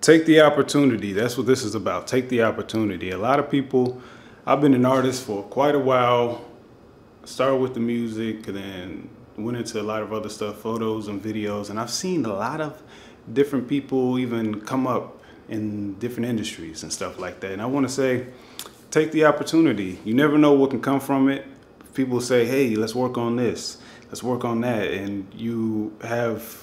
Take the opportunity. That's what this is about. Take the opportunity. A lot of people, I've been an artist for quite a while. Started with the music and then went into a lot of other stuff, photos and videos. And I've seen a lot of different people even come up in different industries and stuff like that. And I want to say, take the opportunity. You never know what can come from it. People say, hey, let's work on this. Let's work on that. And you have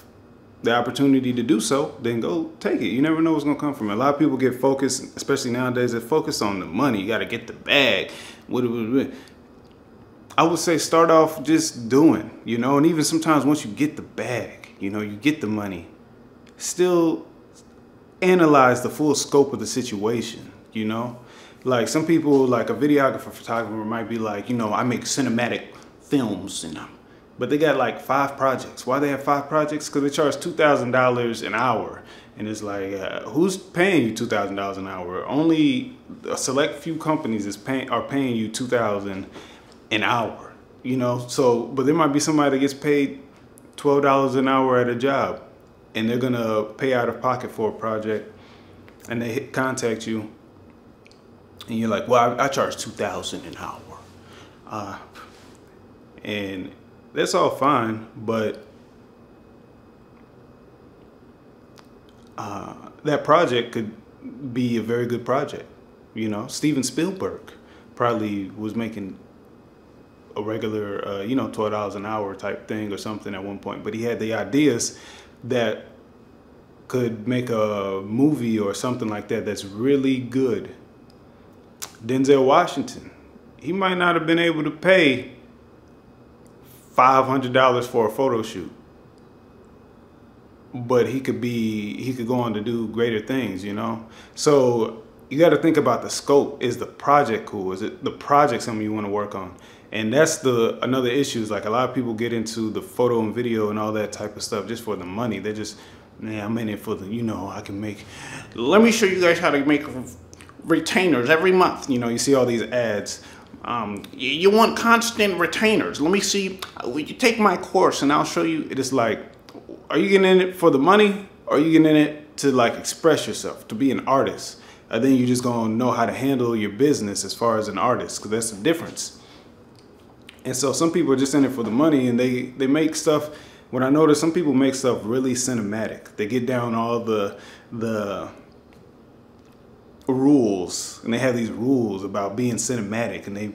the opportunity to do so, then go take it. You never know what's gonna come from it. A lot of people get focused, especially nowadays, they focus on the money. You gotta get the bag. I would say start off just doing, you know, and even sometimes once you get the bag, you know, you get the money, still analyze the full scope of the situation, you know? Like some people, like a videographer, photographer might be like, you know, I make cinematic films and but they got like 5 projects. Why they have 5 projects? Because they charge $2,000 an hour. And it's like, who's paying you $2,000 an hour? Only a select few companies are paying you $2,000 an hour. You know, so, but there might be somebody that gets paid $12 an hour at a job. And they're going to pay out of pocket for a project. And they contact you. And you're like, well, I charge $2,000 an hour. And that's all fine, but that project could be a very good project. You know, Steven Spielberg probably was making a regular, you know, $12 an hour type thing or something at one point, but he had the ideas that could make a movie or something like that that's really good. Denzel Washington, he might not have been able to pay $500 for a photo shoot, but he could go on to do greater things, you know? So you got to think about the scope. Is the project cool? Is it the project something you want to work on? And that's another issue is like a lot of people get into the photo and video and all that type of stuff just for the money. They're just, man, I'm in it for the, you know, I can make, let me show you guys how to make retainers every month. You know, you see all these ads. You want constant retainers. Let me see. You take my course and I'll show you. It is like, are you getting in it for the money? Or are you getting in it to like express yourself, to be an artist? And then you just gonna know how to handle your business as far as an artist, because that's the difference. And so some people are just in it for the money, and they make stuff. When I notice some people make stuff really cinematic. They get down all the rules, and they have these rules about being cinematic, and they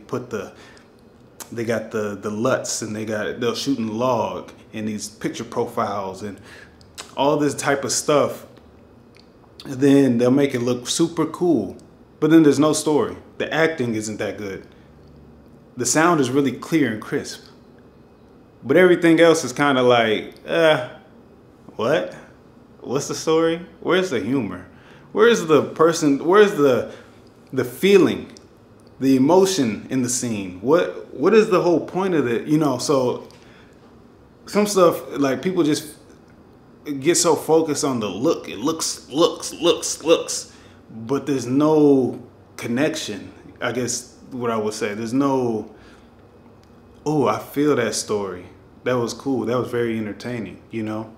got the LUTs, and they'll shoot in log and these picture profiles and all this type of stuff. And then they'll make it look super cool, but then there's no story. The acting isn't that good. The sound is really clear and crisp, but everything else is kind of like, what? What's the story? Where's the humor? Where's the person? Where's the feeling, the emotion in the scene? What is the whole point of it? You know, so some stuff, like people just get so focused on the look. It looks, but there's no connection. I guess what I would say, there's no, oh, I feel that story. That was cool. That was very entertaining, you know?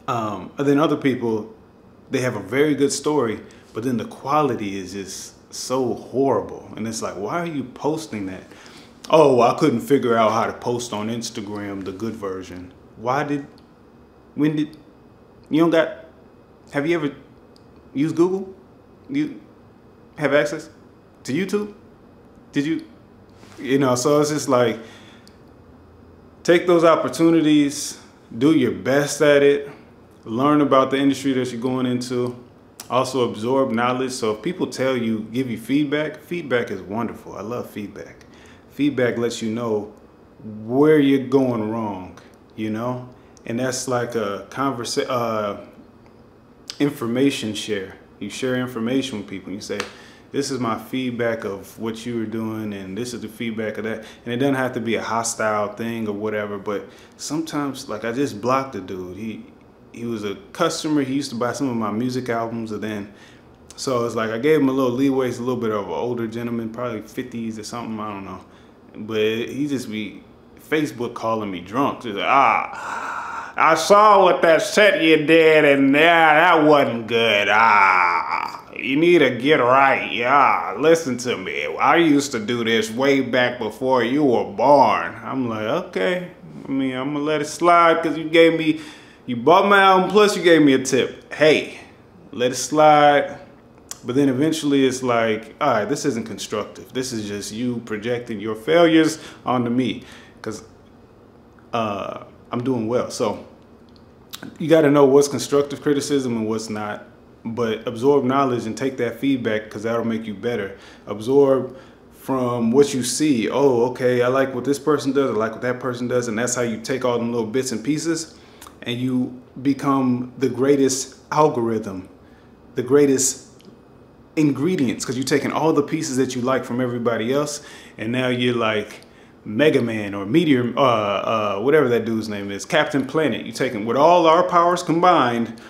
And then other people, they have a very good story, but then the quality is just so horrible. And it's like, why are you posting that? Oh, I couldn't figure out how to post on Instagram the good version. Have you ever used Google? You have access to YouTube? You know, so it's just like, take those opportunities, do your best at it. Learn about the industry that you're going into. Also absorb knowledge. So if people tell you, give you feedback, feedback is wonderful. I love feedback. Feedback lets you know where you're going wrong, you know? And that's like a information share. You share information with people. You say, this is my feedback of what you were doing, and this is the feedback of that. And it doesn't have to be a hostile thing or whatever, but sometimes, like I just blocked a dude. He was a customer. He used to buy some of my music albums, and then, so it's like I gave him a little leeway. He's a little bit of an older gentleman, probably 50s or something, I don't know. But he just be Facebook calling me drunk. Just like, I saw what that set you did, and yeah, that wasn't good. You need to get right. Yeah, listen to me. I used to do this way back before you were born. I'm like, okay. I mean, I'm gonna let it slide because you bought my album, plus you gave me a tip. Hey, let it slide. But then eventually it's like, all right, this isn't constructive. This is just you projecting your failures onto me because I'm doing well. So you got to know what's constructive criticism and what's not. But absorb knowledge and take that feedback because that'll make you better. Absorb from what you see. Oh, okay, I like what this person does. I like what that person does. And that's how you take all them little bits and pieces and you become the greatest algorithm, the greatest ingredients, because you're taking all the pieces that you like from everybody else, and now you're like Mega Man or Meteor, whatever that dude's name is, Captain Planet. You're taking with all our powers combined,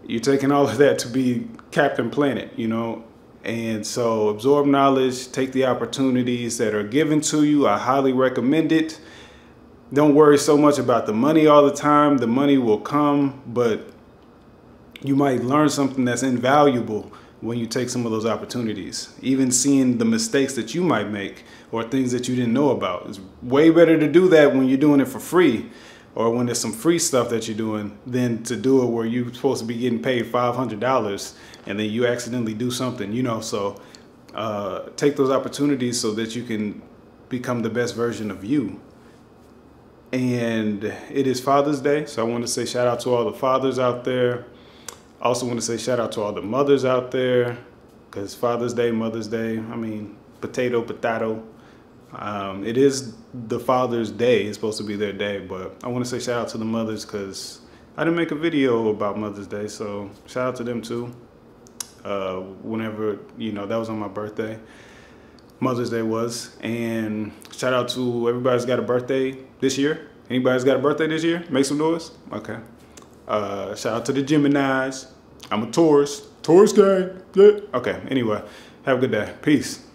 you're taking all of that to be Captain Planet, you know. And so absorb knowledge, take the opportunities that are given to you. I highly recommend it. Don't worry so much about the money all the time. The money will come, but you might learn something that's invaluable when you take some of those opportunities. Even seeing the mistakes that you might make or things that you didn't know about. It's way better to do that when you're doing it for free or when there's some free stuff that you're doing than to do it where you're supposed to be getting paid $500 and then you accidentally do something, you know. So take those opportunities so that you can become the best version of you. And it is Father's Day, so I want to say shout out to all the fathers out there. I also want to say shout out to all the mothers out there, because Father's Day, Mother's Day, I mean, potato. It is the Father's Day. It's supposed to be their day, but I want to say shout out to the mothers because I didn't make a video about Mother's Day, so shout out to them too. Whenever, you know, that was on my birthday. Mother's Day was. And shout out to everybody's got a birthday this year. Anybody's got a birthday this year? Make some noise. Okay. Shout out to the Geminis. I'm a Taurus. Taurus gang. Yeah. Okay. Anyway, have a good day. Peace.